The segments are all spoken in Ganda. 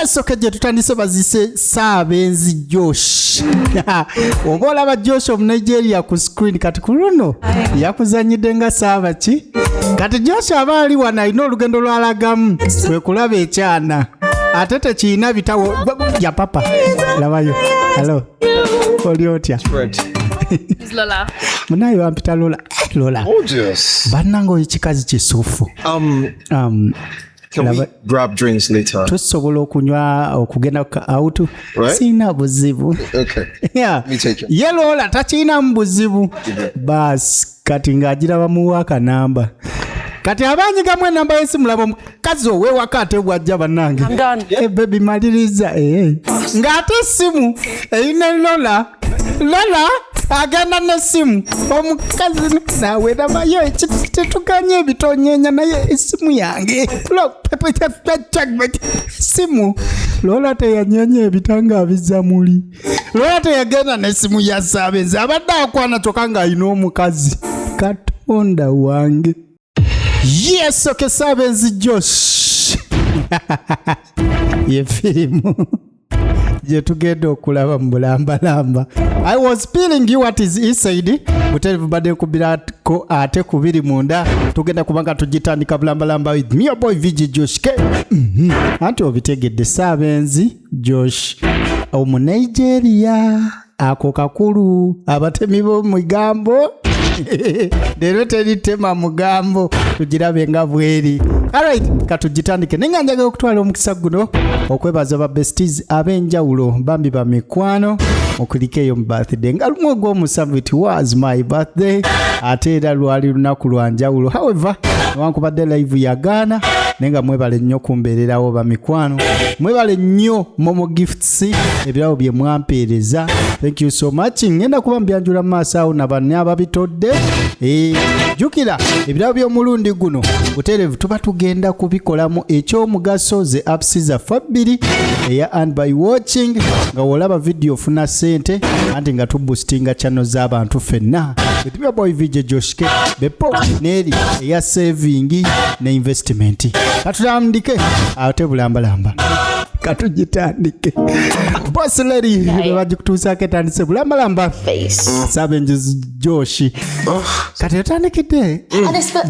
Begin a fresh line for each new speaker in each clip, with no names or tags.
Yes, okay, je tutandise bazise Sabenzi Josh. Obola ba Josh of Nigeria ku screen kati kuruno yakuzanyide nga saba ki kati Josh abali wana ino olugendo lwalagamu kwe kulaba ekyana atete kiina bitawo ya papa labayo hello Oliotya
Lola
munayo ampita Lola
Gorgeous.
Banango ekikazi kisufu
Can we grab drinks later?
tusobola okunywa okugenda out
Right?
sina buzibu
Okay.
yeah.
Me take it.
Yelola tachina mbuzibu bas kati ngagira bamuwa kanamba kati abanyiga mwe namba yesimu labo mukazi owe wakate bwajja banange
I'm done.
baby maliriza ngate simu ine Lola agenda nesimu omukazi nawe nabayo tetukanye bitonyenya naye esimu yange simu Lola teyanyenye ebitanga bizamuli Lola teyagenda nesimu ya Sabenzi abadde akwana kyokanga ayina omukazi Katonda wange. Yes, okay, Sabenzi Josh. Ye filimu je tugenda okulaba mbulambalamba. I was feeling you what is inside. Mutelivu bade kubira ko ate kubiri munda. Tugenda kubanga tugitandika bulambalamba with me your boy VG Josh K. Anti obitegedde Sabenzi Josh. Omu Nigeria ako kakulu abatemi bo mugambo. Dero teri tema mugambo tugirabe nga bweri. Alright, katugitandike nenganjaga okutwala omukisa guno okwebaza ba besties abenjawulo bambi ba mikwano okulikeyo mu birthday nga lumwe gw'omusanvu it was my birthday ate era lwali lunaku lwanjawulo. However wankubadde live yagaana nenga mwebale nnyo kumbeererawo ba mikwano mwebale nnyo Momo Gifts ebirawo bye mwampeereza. Thank you so much. Ngenda kuba mbyanjula maaso awo nabanne ababitodde jukira ebirawo by'omulundi guno buterevu tuba tugenda kubikolamu ekyomugaso ze apps za Fabiri eya and by watching nga wolaba video funa sente anti nga tuboostinga channel z'abantu fenna with my boy VJ Josh K bepo neri eya saving ne investment. Katutandike ate bulambalamba katugitandike boss lady bajikutusa ketandise bulambalamba Sabenzi Josh kati yatandikidde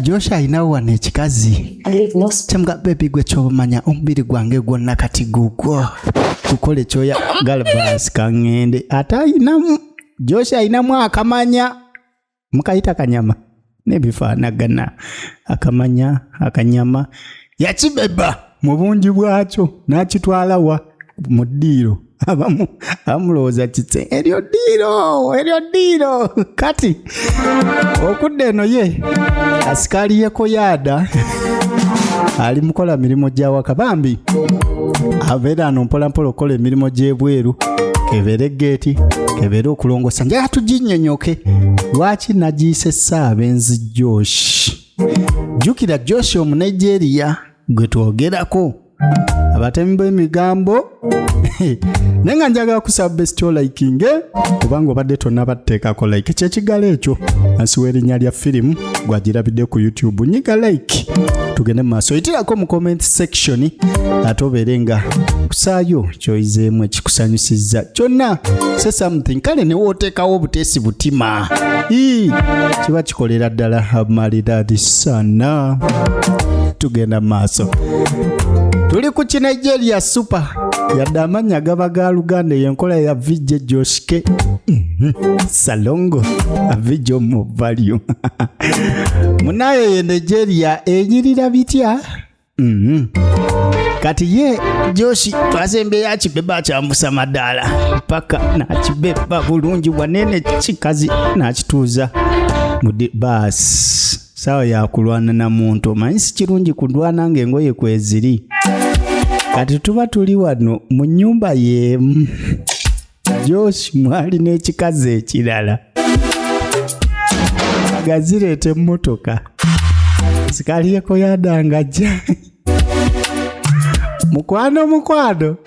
Josh ayina wana ekikazi kyemga baby gwe kyomanya omubiri gwange gwonna kati gugwo kukola ekyoya galbas kangende ate ayinamu Josh ayinamu akamanya mukayita kanyama nebifaanagana akamanya akanyama yakibeba mu bungi bwakyo n'akitwala wa mu ddiiro abamu amulowooza kitse eryo ddiiro kati okudde eno ye asikaali yekoyaada ali mukola mirimu gy'awaka bambi abeera ano mpolampola okola emirimu gy'ebweru kebere geeti kebere okulongosa njala tuginnyonnyoke lwaki nagiyise Sabenzi Josh. Jukira Josh omu Nigeria gwe twogerako abatemi b'emigambo nenga njagala kusaba bestio likinge kubanga obadde tonna batteekako like kyekigalo ekyo ansiwa erinnya lya firimu gwagirabidde ku YouTube nyiga like tugende mu maaso yitirako mu comment section ate obeere nga kusaayo kyoyizeemu ekikusanyusizza kyonna say something kale ne wooteekawo obuteesi butima kiba kikolera ddala amaliraadi sana. Tugenda maaso tuli ku Nigeria super yadde amanya gaba ga Luganda yenkola ya VJ Josh K Salongo VJ mu value munayo ye Nigeria enyirira bitya kati ye Josh twazembe ya kibeba kyambusa madala paka na kibeba bulungi wanene kikazi na kituuza mudi bas sawa ya kulwana na muntu omanyi si kirungi kudwana ng'engoye kweziri kati tuba tuli wano mu nnyumba y'emu Josh mwali n'ekikazi ekirala gazireeta emmotoka sikaliyeko yadangajja mukwano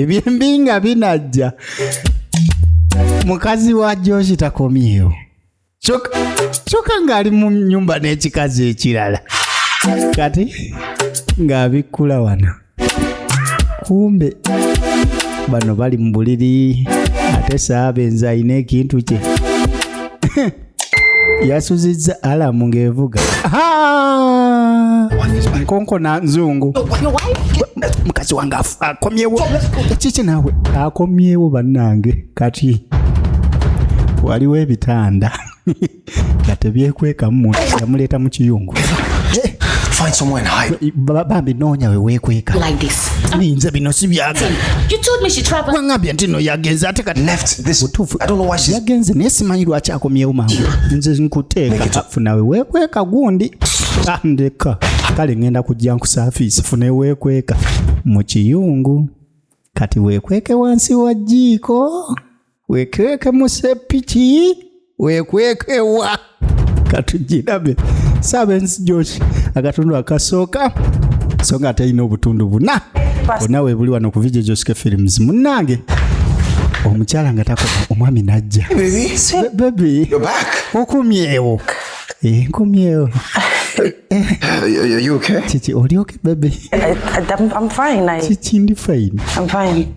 byembinga binajja mukazi wa Josh takomyeyo choka ngali mu nyumba n'ekikazi ekirala kati ng'abikkula wano kumbe bano bali mu buliri ate Saabenze alina ekintu kye yasuzizza alamu ng'evuga nkonkona nzungu mukazi wange akomyewo kiki naawe akomyewo bannange kati waliwo ebitanda nga tebyekwekamu muntu yamuleeta mu kiyungu
Find somewhere and hide.
bambi noonya we weekweka
Like this.
nze bino si byaga
You told me she traveled.
wangambye nti no yagenze ate kati
Left this.
butuufu
I don't know why she's.
yagenze naye simanyi lwaki akomyewo mangu nze nkuteeka funawe weekweka gundi ndeka kale ngenda kujja nkusaafiisi fune weekweka mu kiyungu kati weekweke wansi wa jjiiko weekweke mu seppiki weekwekewa katugirabe Saabenze Josh akatundu akasooka so nga atalina obutundu buna bonna weebuli wano ku Video Josike Films munnange omukyala nga takoma omwami najja baby
You're back.
okumyewo nkomyewo
Are you okay?
kiki oli oke baby
I'm fine.
kiki ndi fine
I'm fine.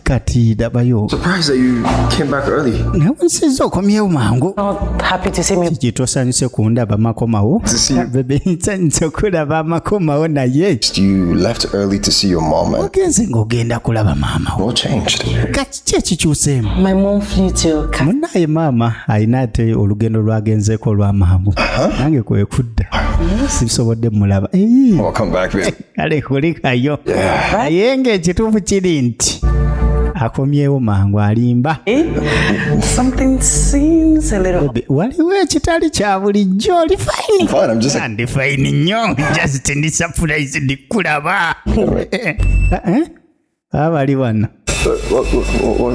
kati dabayo
Surprised that you came back early.
nawe nsiza okomyewo mangu
Not happy to see me.
kiki tosanyuse kundaba makomawo
To see you.
baby nsanyuse okulaba amakomawo naye
You left early to see your mom, and
ogenze ng'ogenda kulaba maama wo
what changed?
kaki ekikyuseemu
My mom flew to
munnaye maama alina ate olugendo lwagenzeeko olw'amangu nange kwe kudda sisobodde mulaba
I'll come back, babe.
kale kulikayo naye ng'ekituufu kiri nti akomyewo mangu alimba
Something seems a little.
waliwo ekitali kya bulijjo oli fayini
Fine, I'm just like.
ndi fayini nnyo just ndi surprise ndikulaba abali wano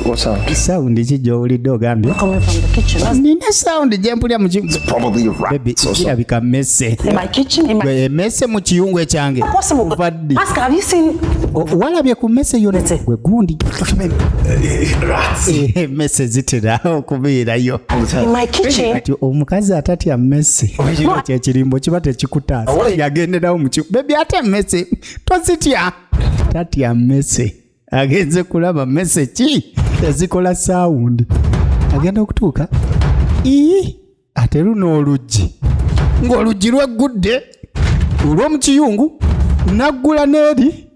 What sound?
sawundi ki gy'owulidde ogambye
Coming from the kitchen. That's
nina sawundi gye mpulya mu
Probably a rat.
bebi
or something.
kirabika mmese
in my kitchen. In my
emmese mu kiyungu ekyange
possible.
Vaddi.
Ask her, have you seen?
walabye ku mmese yonna
That's it.
gwe gundi emmese zitera okubeerayo
In my kitchen.
kati omukazi atatya mmese kati ekirimbo kiba tekikutaasa yagenderawo muki bebi ate emmese tozitya tatya mmese agenze kulaba mmese ki ezikola saawundi agenda okutuuka ate luno oluggi ng'oluggi lweggudde olw'omukiyungu naggula n'eri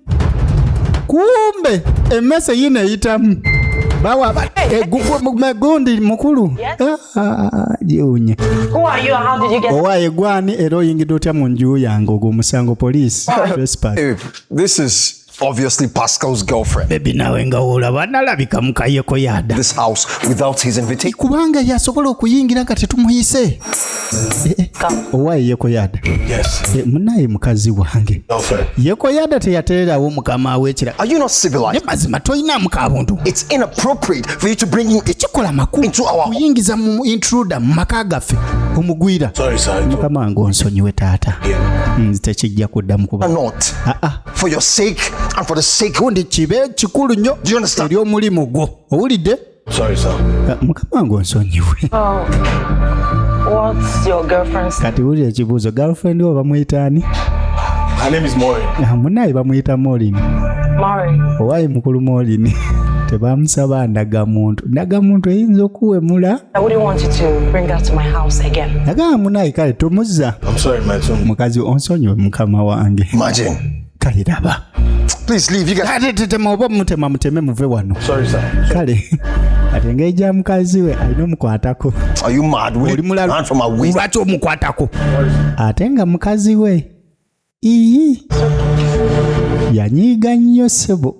kumbe emmese yino eyitamu bawa gundi mukulu jiwunye
Who are you and how did you get?
owaaye gwani era oyingidde otya mu nju yange ogwo musango poliisi trespass
Babe, this is obviously Pascal's girlfriend.
bebi nawe nga woolaba nalabika mukayeko yada
This house without his invitation.
kubanga yasobola okuyingira nga tetumuyise owaaye yeko yada
Yes.
munaye mukazi wange
Girlfriend.
yeko yada teyateerawo mukama w'ekira
Are you not civilized?
ne mazima toyinaamu kabuntu
It's inappropriate for you to bring him
tekikola makulu
into our home.
kuyingiza mu intruder mu maka gaffe omugwira
Sorry, son.
mukama wange onsonyiwe taata nzi tekijja kuddamu kuba
Not for your sake and for the sake.
gundi kibe kikulu nnyo
Do you understand?
eri omulimu gwo owulidde
Sorry, son.
mukama wange onsonyiwe
Oh, what's your girlfriend's?
kati wulira ekibuuzo girlfriend we bamwyitaani
Her name is Maureen.
munaye bamwyita molini
Mari.
owaayi mukulu molini tebamusaba ndagamuntu eyinza okuwemula
I wouldn't want you to bring her to my house again.
nagamba munaye kale tomuzza
I'm sorry, my son.
mukazi onsonyiwe mukama wange
Imagine.
kale raba
Please leave. You guys.
ate tetema oba mutema muteme muve wano
Sorry, son.
kale ate engeri gya mukazi we alina omukwatako
Are you mad? Will
oli
you
mulalu
hand from my waist?
lwaki omukwatako ate nga mukazi we yanyiiga nnyo ssebo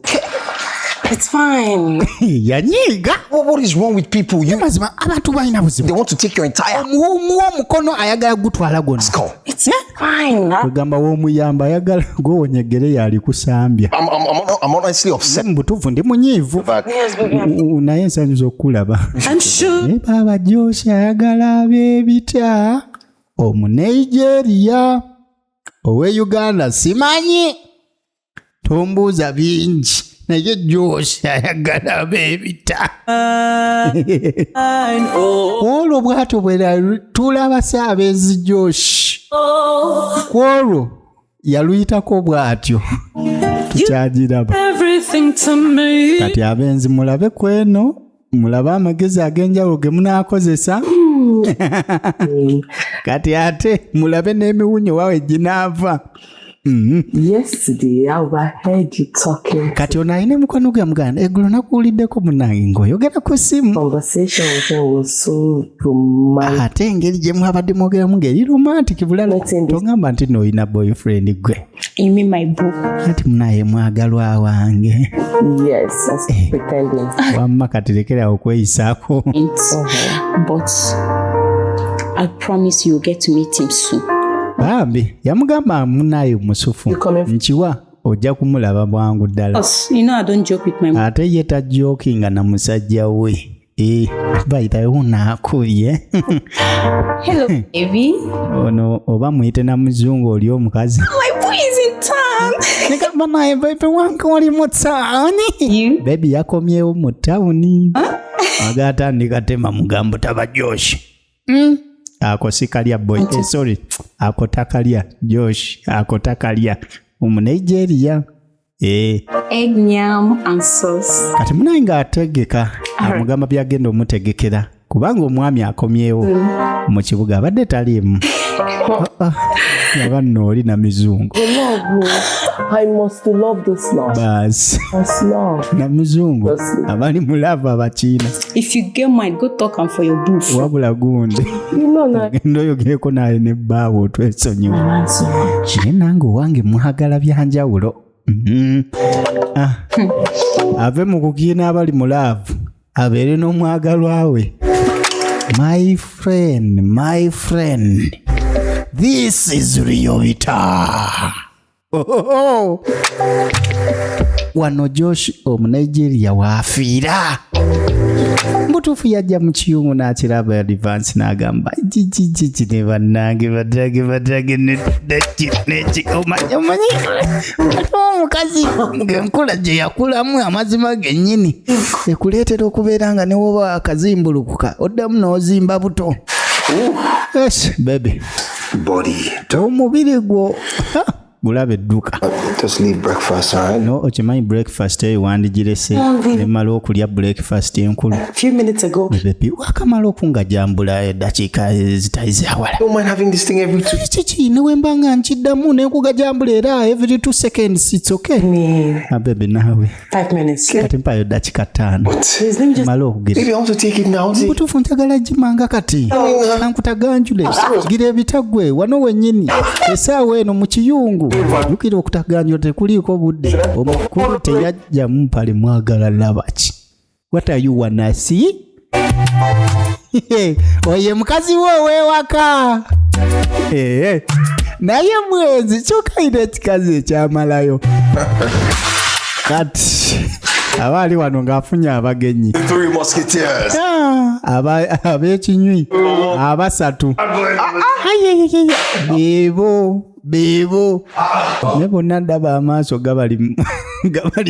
It's fine.
yanyiiga
What is wrong with people? You.
mazima abantu balina buzibu
They want to take your entire
omuwa omukono ayagala gutwala gonna
skull.
It's fine.
kwegamba w'omuyamba ayagala gwowonyegere yali kusambya
I'm honestly upset.
mu butuufu ndi munyiivu
Yes, baby.
naye nsanyuza okulaba
I'm sure.
naye baaba Josh ayagala ab'ebita omunigeria owe Uganda simanyi tombuuza bingi naye Josh ayagala ab'ebita olwo bw'atyo bwe tulaba Saabenze Josh kwolwo yaluyitako bw'atyo tukyagiraba
Everything to me.
kati abenzi mulabe kweno mulabe amagezi ag'enjawulo ge munaakozesa kati ate mulabe n'emiwunyo wawe ginaava.
Yesterday, I overheard you talking.
Kati ono alina mukwano gwe muganda eggulo nakuwuliddeko munnange ng'oyogera ku ssimu
Conversation with him was so romantic.
ate engeri gye mwabadde mwogeramu ng'eri romantic bulala tongamba nti n'olina boyfriend gwe
You mean my boo?
ati munaye mwagalwa wange
Yes, I was pretending.
wamma kati lekera okweyisaako
But I promise you'll get to meet him soon.
bambi yamugamba munaye musufu
You coming?
nkiwa ojja kumulaba bwangu ddala
You know I don't joke with my
ate ye tajookinga na musajja we bayitayo naakubye
Hello, baby.
ono oba muyite na muzungu oli omukazi
My boy is in town.
negamba naye bebi wange oli mu tawuni
You?
bebi yakomyewo mu tawuni agatandika tema mugambo taba Josh ako sikalya boy sorry ako takalya Josh ako takalya Omunigeria
Egg, yam, and sauce.
kati munaye ng'ategeka amugamba byagenda omutegekera kubanga omwami akomyewo mu kibuga abadde taliimu yaba nno oli na mizungu
I must love this love.
baasi
Must love.
na mizungu abali mulava abakiina
If you get mine, go talk and for your boo.
wabula gundi
You know that.
genda oyogereko naye ne bbaawe otwesonyiwa
Man, so much.
naye nange owange mwagala byanjawulo ave mu kukiina abali mulaavu abeere n'omwagalwa we my friend this is Riyobita. Wano Josh Omunigeria waafiira mbutuufu yajja mu kiyungu n'akiraba advance n'agamba jijijiji ne bannange badage neki omanyi ate omukazi ng'enkula gye yakulamu amazima gennyini ekuleetera okubeera nga ne woba akazimbulukuka oddamu n'ozimba buto. Yes baby
Body.
omubiri gwo gulaba edduka
Just leave breakfast, alright?
no okimanyi breakfast eyo wandigirese nemala okulya breakfast enkulu
A few minutes ago,
bebi wakamala okungajambula eddakiika zitali zawala
Don't mind having this thing every 2.
kiki newemba nga nkiddamu nenkugajambula era every 2 seconds it's okay bebi naawe
5 minutes.
kati mpayo eddakiika 5
Please, let me just.
mala okugera
Baby, I want to take it now. See?
butuufu njagala gimanga kati ankutaganjule gira ebitagwe wano wennyini esaawa eno mu kiyungu jukira okutaganjula tekuliiko budde omukulu teyajjamu mpale mwagala labaki what are you wanna see oye mukazi wo ow'ewaka naye mwenzi kyokayina ekikazi ekyamalayo kati aba ali wano ng'afunye abagenyi
3 musketeers.
ab'ekinywi abasatu beebo ne bonna ndaba amaaso gabali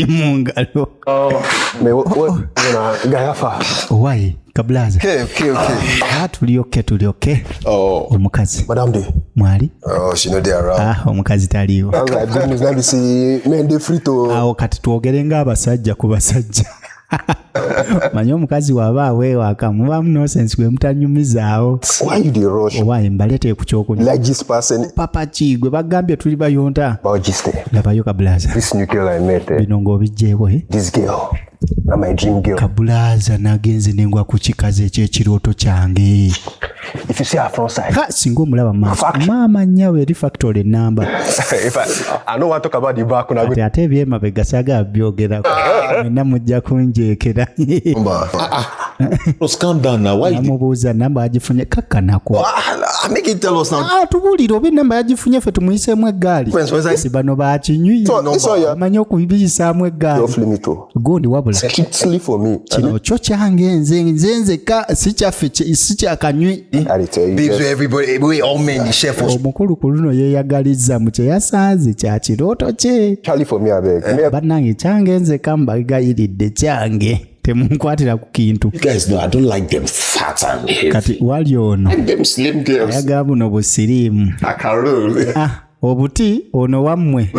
mu ngalo owaye kabulaza
Okay.
tulyoke
Oh,
omukazi
Madame D.
mwali
Oh, she know they around.
omukazi taliiwo
All right, good news. Let me see. Men, they free to.
awo kati twogere ng'abasajja ku basajja manyi omukazi waaba aweewaka mubaamu nosensi gwe mutanyumizaawo
Why you the rush?
owaye mbaleetee ku kyokunywa
Like this person.
papa ki gwe bagambye tuli bayonta
About this thing.
labayo kabulaza
This new girl I met.
bino ng'obijjeewo
This girl. Not my dream girl.
kabulaza nagenze nengwa ku kikazi ekyekirooto kyange
If you see her front side.
singa omulaba maaso
Fact.
maama nyawe eri factory enamba
If I don't want to talk about the back when I go.
ate ebyemabega saga byogerako mwenna mujja kunjeekera
Let's calm down now. Why you
namubuuza namba yagifunye kakkanako
Make it tell us now.
tubuulire oba enamba yagifunye ffe tumuyiseemu eggaali si bano bakinywi
This one, yeah.
amanyi okubiyisaamu eggaali
Off limit too.
gundi wabula
Sleep for me.
kino kyo kyange nze nzeka si kyaffe si kyakanywi
I tell you.
babes,
Just,
everybody, we all men, the chef was
omukulu ku luno yeeyagaliza mu kye yasanze kya kirooto kye
Charlie for me, I beg. Me,
bannange kyange nzeka mbagayiridde kyange temunkwatira ku kintu
you guys know I don't like them fat and heavy.
kati wali ono
Them slim girls.
ayaga buno busiriimu
I can roll.
obuti ono wammwe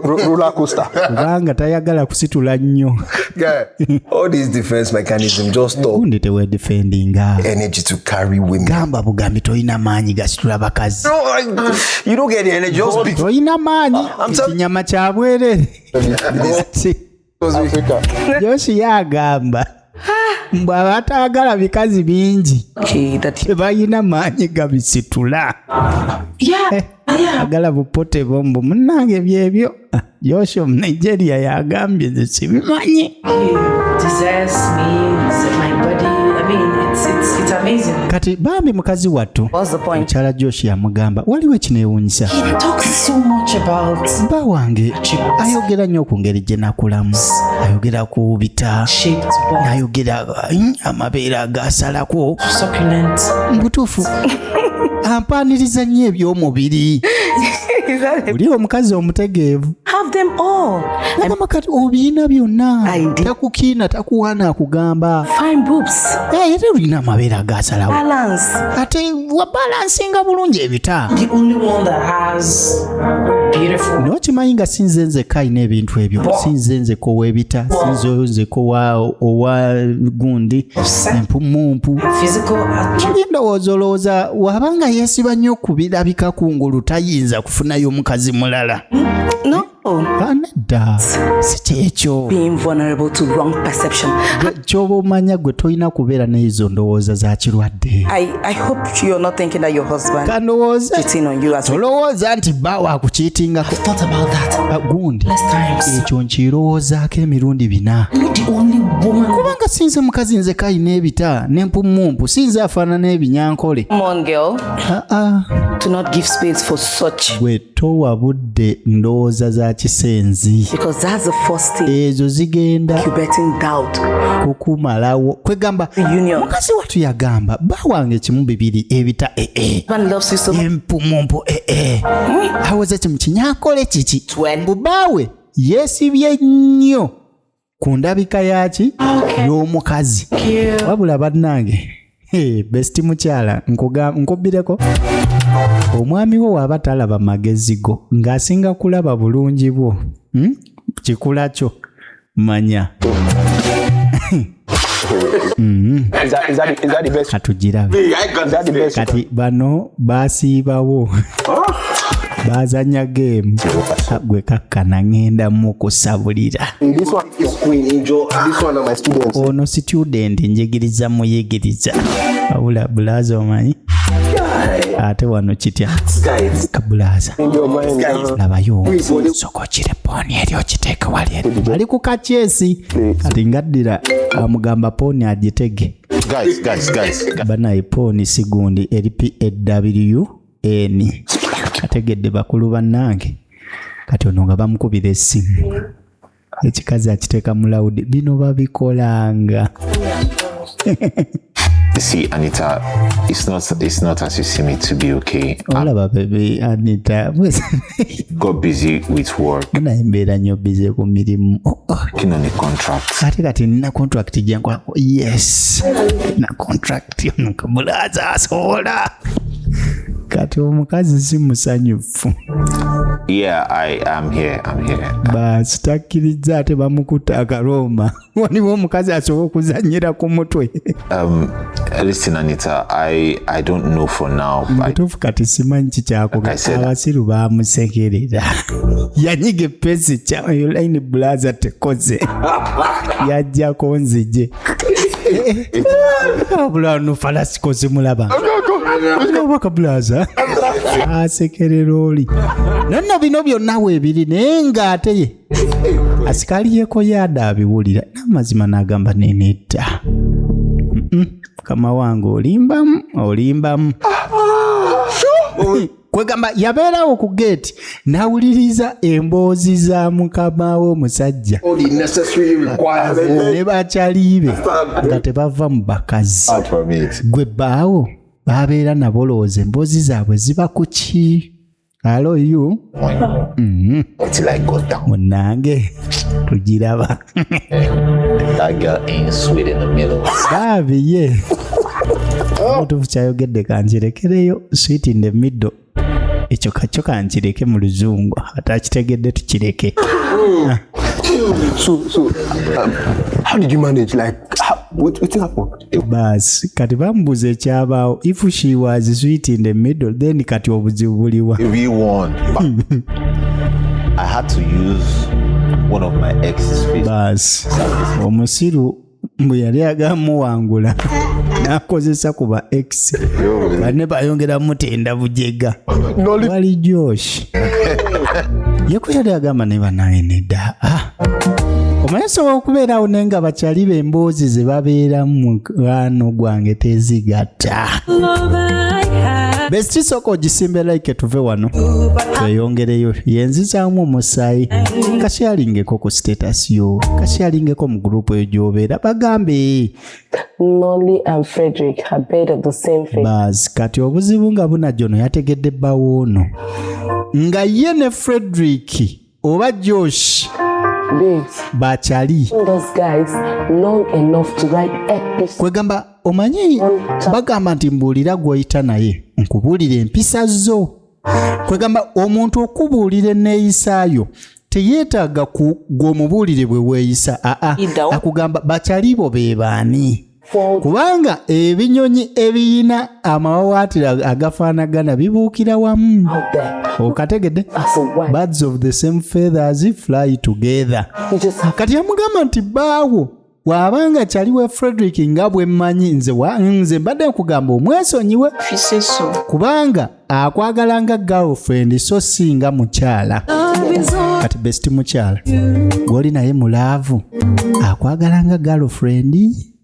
Roller coaster.
kubanga tayagala kusitula nnyo.
Guy, all these defense mechanism just stop.
Gundi tewe defendinga.
Energy to carry women.
Gamba bugambi toyina maanyi gasitula bakazi.
No, you don't get the energy. Just beat.
Toyina maanyi. Ekinyama kya bwerere. Joshi yagamba. Mbwa batagala bikazi bingi.
Okay, that
Tebayina maanyi gabisitula. Agala bupote bombo munange byebyo. Joshi Nigeria yagambye zisibimanyi.
desires me, my body. I mean, it's amazing.
Kati bambi mukazi wattu.
What's the point?
Mukyala Joshi yamugamba waliwo ekineewuunyisa.
He talks so much about
Mba wange ayogera nnyo ku ngeri gye nakulamu, ayogera ku bita,
shaped body,
ayogera amabeere agasalako.
succulent.
Mbutuufu ampaaniriza nnyo eby'omubiri. Oli omukazi omutegeevu.
Have them all.
Nagamba kati obiina byonna.
I did.
Takukiina takuwaana akugamba.
Fine boobs.
Ate olina amabeere agasalawo.
Balance.
Ate wabalansinga bulungi ebita.
The only one that has beautiful.
N'okimanyi nga sinze nzekka alina ebintu ebyo. Sinze nzekka ow'ebita, sinze nzekka owa gundi, empumumpu.
Physical attribute.
Olowooza wabanga yeesiba nnyo ku birabika kungulu tayinza kufunayo omukazi mulala.
No.
Nedda si kyekyo.
Being vulnerable to wrong perception.
Ky'oba omanya gwe tolina kubeera n'ezo ndowooza za kirwadde.
I hope you're not thinking that your husband
Kandowooza
cheating on you as well.
tolowooza nti baawa akukiitingako.
Thought about that.
Gundi
Less times.
ekyo nkirowoozaako emirundi 4.
You're the only woman.
Kubanga sinze mukazi nze kayina ebita n'empumumpu sinze afaanana ebinyankole.
Come on, girl. Do not give space for such.
Gwe towa budde ndowooza za kisenzi.
Because that's the first thing.
Ezo zigenda
Incubating doubt.
kukumalawo. Kwegamba
Union.
mukazi wattu yagamba bawange kimu bibiri ebita
Man loves you so much.
empumumpu awoza kimu kinyankole kiki
When?
bubaawe yeesibye nnyo ku ndabika yaki y'omukazi. Wabula bannange besti mukyala nkubbireko omwami wo waaba talaba magezi go ng'asinga kulaba bulungi bwo kikula kyo manya
Is that the best?
katugirabe
Is that the best?
kati bano baasiibawo bazanya game gwe kakkana ngenda mukusabulira.
This one is Queen Angel. This one are my students.
Ono student njigiriza muyigiriza wabula bulaza omanyi ate wano kitya kabulaza labayo sokokire poni eri okiteeka wali eri ali ku kakyesi kati ngaddira amugamba poni agitege
Guys.
banaye poni sigundi eri PAWN ategedde bakulu bannange kati ono nga bamukubira essimu ekikazi akiteeka mu lawudi bino babikolanga.
See, Anita, it's not as you see me to be okay.
Olaba baby Anita
Got busy with work,
naye mbeera nnyo bize ku mirimu.
working on a contract.
Ate kati nina contract gyenkolako. Yes na contract yono kabulaza asobola kati omukazi si musanyufu.
Yeah, I'm here.
Basi takkiriza ate bamukuta akaloma. Waliwo omukazi asobola okuzannyira ku mutwe.
Listen, Anita, I don't know for now.
Mutuufu kati simanyi kikyakuba.
Like I said,
Abasiru baamusekerera. Yanyiga epesi kyayo line blaza tekoze. Yajjako nzije. Abulano falasi koze mulaba. Kabaka blaza. Asekerera oli. Nonna bino byonna weebiri naye ng'ate ye asikali yeko yada abiwulira n'amazima n'agamba nenetta. Kama wange olimbamu. Kwegamba yabeerawo ku gate n'awuliriza emboozi za mukama we omusajja
All the necessary requirements.
ne bakyaliibe nga tebava mu bakazi. Gwe bbaawo babeera nabo lowooza emboozi zaabwe ziba ku ki? Hello you.
Until I got down.
Munange tugiraba.
That girl ain't sweet in the middle.
Babiye. Mutuufu kyayogedde kanjirekereyo sweet in the middle. ekyo kacyo kankireke mu luzungu atakitegedde tukireke.
So, how did you manage? Like, what happened?
Bas kati bamubuuza ekyabaawo. If she was sweet in the middle, then kati obuzibu buliwa.
We won. I had to use one of my ex's face.
Bas omusiru mbu yali agamuwangula n'akozesa ku ba ex bane bayongera mutenda bujega wali Josh yali agamba ne banaye nedda omanyi sobola okubeerawo naye nga bakyali b'emboozi ze babeera mu mukwano gwange tezigatta. Besti soko ogisimbe like tuve wano tweyongereyo yenzizaamu omusaayi kasyalingeko ku status yo kasyalingeko mu gurupu eyo gy'obeera bagambe
Nolly and Frederick had bed of the same face.
Bas kati obuzibu nga bunajono yategedde bawoono nga ye ne Frederick oba Josh bakyali
Those guys long enough to write episodes.
kwegamba omanyi bagamba nti mbuulira gw'oyita naye nkubuulira empisa zo. Kwegamba omuntu okubuulira enneeyisaayo teyeetaaga gw'omubuulire bwe weeyisa akugamba bakyalibo be baani kubanga ebinyonyi ebiyina amawawaatiro agafaanagana bibuukira wamu. Okategedde? Birds of the same feathers fly together. Kati yamugamba nti baawo wabanga kyaliwe Frederick nga bwe mmanyi nze mbadde nkugamba omwesonyiwe kubanga akwagala nga girlfriend so singa mukyala. Kati besti mukyala gw'oli naye mulaavu akwagala nga girlfriend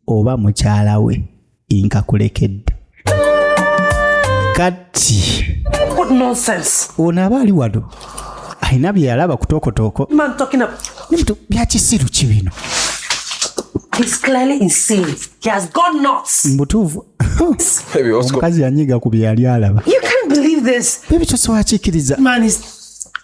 oba mukyala we inkakulekedde. Kati
What nonsense.
ono aba ali wano ayina bye yalaba kutokotooko
Man talking up.
nimuto byakisiru ki bino
He's clearly insane. He has gone nuts.
mbutuufu
Baby, what's going
omukazi yanyiga ku bye yali alaba.
You can't believe this.
Bebi kyosowakiikiriza
Man is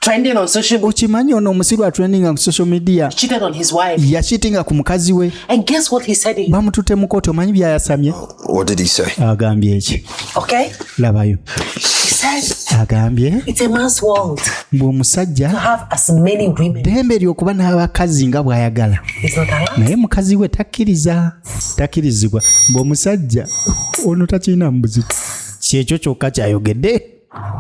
trending on social media.
okimanyi ono omusiru atrendinga ku social media
Cheated on his wife.
yakitinga ku mukazi we
And guess what he said?
bamututte mu kooti omanyi byayasamye
What did he say?
agambye eki
Okay?
labayo
He said
agambye
it's a man's world
bw'omusajja
to have as many women.
ddembe ly'okuba n'abakazi nga bw'ayagala
He's not allowed.
naye mukazi we takkirizibwa mbw'omusajja ono takirina mbuzibu kyekyo kyokka kyayogedde.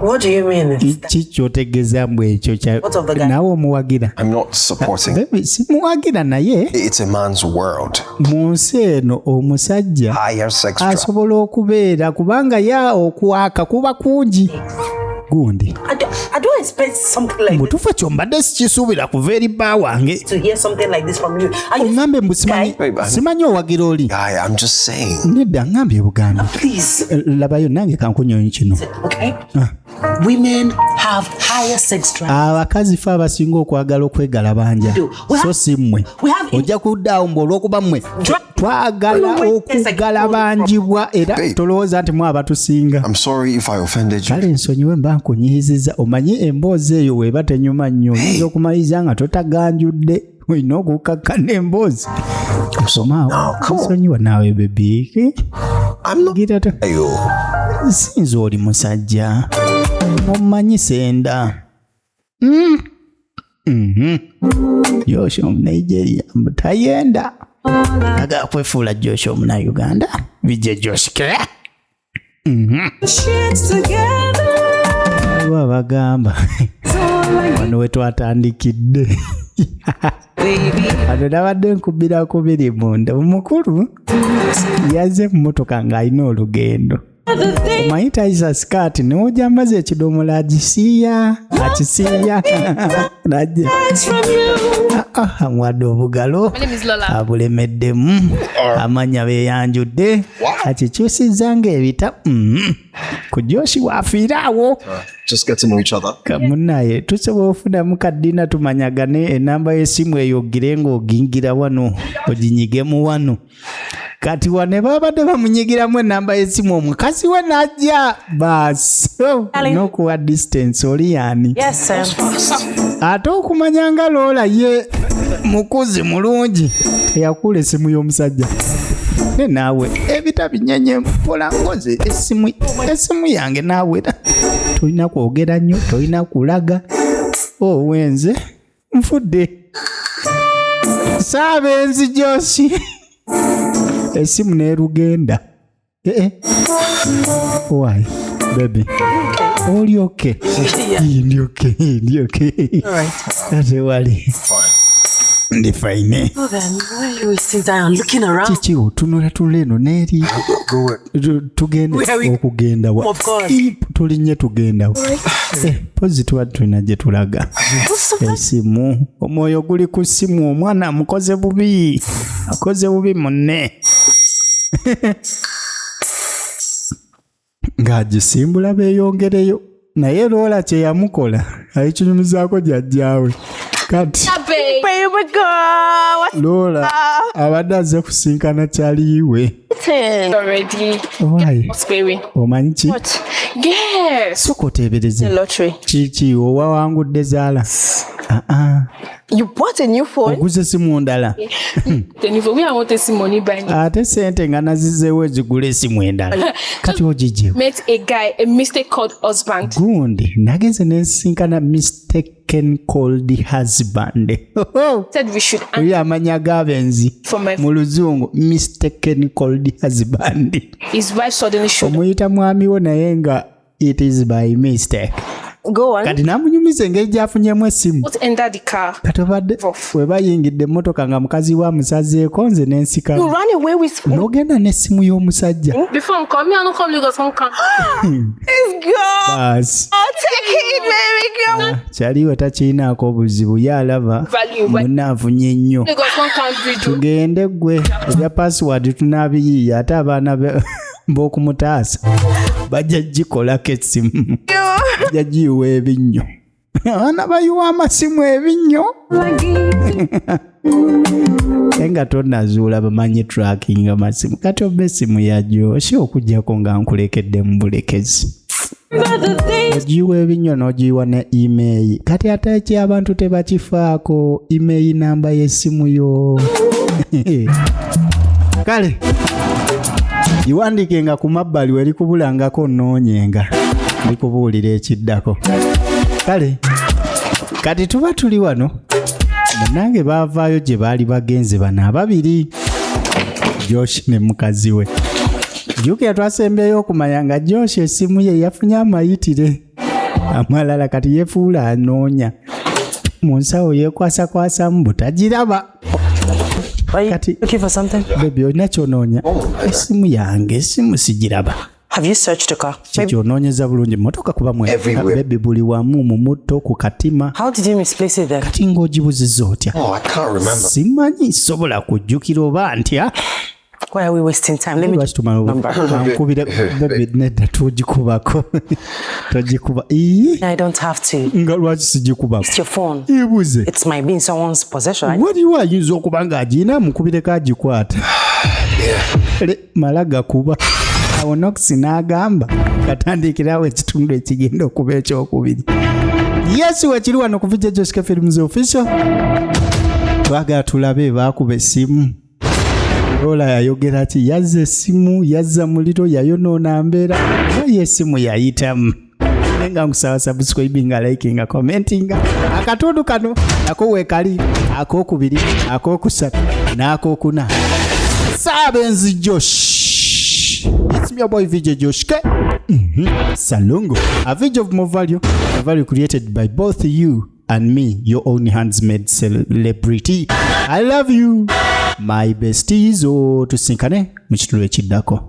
What do you mean?
Ki kyotegeeza mbw ekyo
What of the guy?
naawe omuwagira.
I'm not supporting.
Baby, simuwagira naye
It's a man's world.
mu nsi eno omusajja
Higher sex drive.
asobola okubeera kubanga ya okwaka kuba kungi gundi
I don't expect something like this
mutuufu ekyo mbadde sikisuubira kuva eri bba wange
to hear something like this from you. Are you
oŋŋambe mbu simanyi owagira oli
Guy, I'm just saying.
nedda ŋŋambye bugambye
please?
labayo nange kankunyonyi kino
Okay? Women have higher sex drive.
abakazi fe abasinga okwagala okwegalabanja so si mmwe ojja kuddaawo mbu olw'okuba mmwe twagala okugalabanjibwa era tolowooza nti mwe abatusinga.
I'm sorry if I offended you.
kale nsonyiwe mba nkunyizizza omanyi emboozi eyo weeba tenyuma nnyo oyinza okumaliriza nga totaganjudde olina okukakkana emboozi osomaawo nsonyiwa naawe bebi
I'm not. Ayo.
sinza oli musajja omumanyi senda Josh Omunigeria mbutayenda aga kwefuula Josh Omunayuganda bijje Josh ke aba bagamba wano we twatandikidde ano nabadde nkubira kubiri munda omukulu yazze mu motoka ng'alina olugendo omanyi tayisa sikaati n'ojja mbaza ekidomola akisiiya najja amwadde obugalo abulemeddemu amanya beeyanjudde akikyusizza ng'ebita ku Joshi waafiiraawo
Just get to know each other.
kamunaye tusobola ofunamu kaddina tumanyagane enamba y'essimu eyo ogire ng'ogingira wano oginyigemu wano kati wane babadde bamunyigiramu enamba y'essimu omukazi we najja baasi n'okuwa distance oli yaani
Yes, sir.
ate okumanya nga Lola ye mukuzi mulungi teyakula essimu y'omusajja ne naawe ebitabinyenye mpola ngoze esimu yange naawe tolina kwogera nnyo tolina kulaga wenze nfudde Saabenzi Joshi esimu nerugenda why baby all you okay? Ndi okay all right that's wali ndi fine.
Oh then why are you wasting time looking around?
Chichi otunula tuleno neri tugende okugenda wa tulinye tugenda positive atuna je tulaga esimu omwoyo guli ku simu omwana amukoze bubi akoze bubi munne ngajisimbula beyongereyo naye Lola kye yamukola ayikinyumizaako jjajjaawe kati
baby girl
Lola abadde azze kusinkana kyaliiwe
already.
why
Baby.
omanyi ki
What? Yes.
soko teebereze
The lottery.
kiki owawangudde zaala
You bought a new phone?
oguze simu ndala
Then if we want to see money by
ate sente nga nazizeewo ezigula esimu endala kati ogijjewo
met a guy, a mistake called husband.
gundi nagenze nensinkana mistaken called husband
Said we should
oyi amanya g'abenzi
for my
mu luzungu mistaken called husband
his wife suddenly showed up.
omuyita mwami wo naye nga it is by mistake
Go on.
kati namunyumiza engeri gyafunyemu esimu
What entered the car?
kati obadde we bayingidde emmotoka nga mukazi wa musazeeko nze n'ensika
You ran away with
n'ogenda n'essimu y'omusajja
before I'm coming, I don't come Lagos, I'm coming. Let's go.
baasi
I'll take it, baby girl.
kyaliwe takiinaako obuzibu ye alaba
Value.
munne afunye nnyo
Lagos, one can't be do.
tugende gwe ebya password tunaabiyiiya ate abaana b'okumutaasa bajja gikolako essimu bajja giyiwa ebinnyo abaana bayiwa amasimu ebinnyo nga tonazuula bamanyi tracking amasimu kati oba essimu yajoshi okugjako nga nkulekedde mu bulekezi ogiyiwa ebinnyo n'ogiyiwa ne email kati ate eki abantu tebakifaako email namba y'essimu yo kale iwandikenga ku mabbali weri kubulangako nnoonyenga ndikubuulira ekiddako kale kati tuba tuli wano munange baavaayo gye baali bagenze bano ababiri Josh ne mukazi we jjukira twasembeyo okumanya nga Josh essimu ye yafunye amayitire amalala kati yefuula anoonya mu nsawo yeekwasamu butagiraba kati
Looking for something?
bebi olina kyonoonya essimu yange essimu sigiraba
Have you searched the car?
kikyonoonyeza bulungi motoka kuba bebi buli wamu mu mutto ku katima
How did you misplace it then?
kati ng'ogibuzizza otya
Oh, I can't remember.
simanyi sobola kujjukira oba ntya
Why are we wasting time? Let me
lwaki tumalaankubire bebi nedda togikubako togikuba
I don't have to.
nga lwaki sigikubako
It's your phone.
ibuze
It might be in someone's possession, right?
waliwo ayinza okuba ng'agiina mukubireko agikwata mala gakuba awo Nox n'agamba katandikirawo ekitundu ekigenda okuba ekyokubiri yesu wekiri wano ku Vijja Joshka Films Official twagala tulabe baakuba essimu Lola yayogera ki yazza essimu yazza muliro yayonoona mbeera naye essimu yayitamu nenga nkusaba subscribinga likinga commentinga akatundu kano nako weekali akokubiri akokusatu n'akokuna Saabenzi Josh. It's me, your boy VJ Joshka. Salongo, a video of more value, a value created by both you and me, your own hands-made celebrity. I love you, my besties. Tusinkane, mchitulu echiddako.